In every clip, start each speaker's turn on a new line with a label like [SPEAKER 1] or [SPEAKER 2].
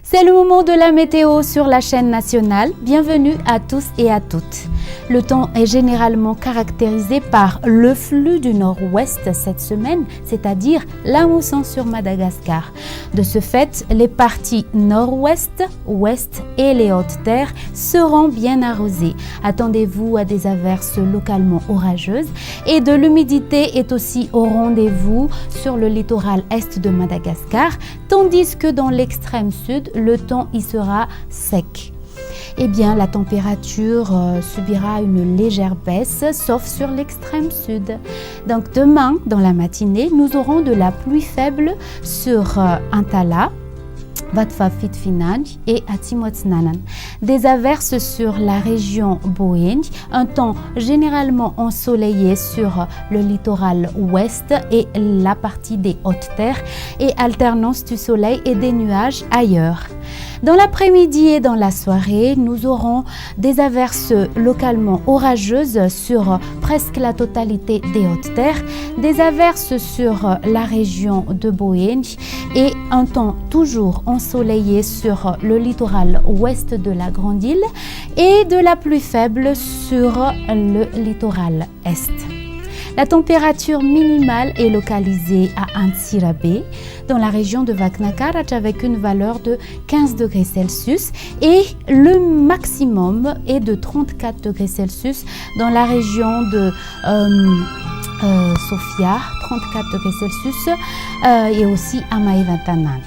[SPEAKER 1] C'est le moment de la météo sur la chaîne nationale. Bienvenue à tous et à toutes. Le temps est généralement caractérisé par le flux du nord-ouest cette semaine, c'est-à-dire la mousson sur Madagascar. De ce fait, les parties nord-ouest, ouest et les hautes terres seront bien arrosées. Attendez-vous à des averses localement orageuses et de l'humidité est aussi au rendez-vous sur le littoral est de Madagascar, tandis que dans l'extrême sud, le temps y sera sec. Eh bien, la température subira une légère baisse, sauf sur l'extrême sud. Donc demain, dans la matinée, nous aurons de la pluie faible sur Antala, Vatfafitfinaj et Atimotsnanan. Des averses sur la région Boeng, un temps généralement ensoleillé sur le littoral ouest et la partie des hautes terres et alternance du soleil et des nuages ailleurs. Dans l'après-midi et dans la soirée, nous aurons des averses localement orageuses sur presque la totalité des hautes terres, des averses sur la région de Boeng et un temps toujours ensoleillé sur le littoral ouest de la Grande Île et de la pluie faible sur le littoral est. La température minimale est localisée à Antsirabe, dans la région de Vaknakarach, avec une valeur de 15 degrés Celsius et le maximum est de 34 degrés Celsius dans la région de Sofia, 34 degrés Celsius et aussi à Maïvatanan.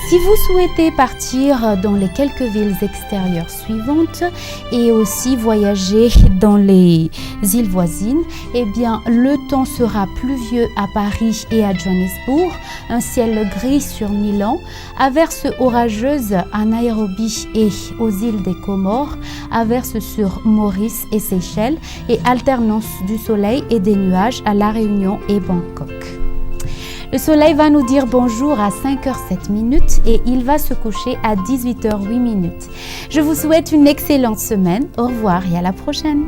[SPEAKER 1] Si vous souhaitez partir dans les quelques villes extérieures suivantes et aussi voyager dans les îles voisines, eh bien, le temps sera pluvieux à Paris et à Johannesburg, un ciel gris sur Milan, averses orageuses à Nairobi et aux îles des Comores, averses sur Maurice et Seychelles et alternance du soleil et des nuages à La Réunion et Bangkok. Le soleil va nous dire bonjour à 5h07 et il va se coucher à 18h08. Je vous souhaite une excellente semaine. Au revoir et à la prochaine.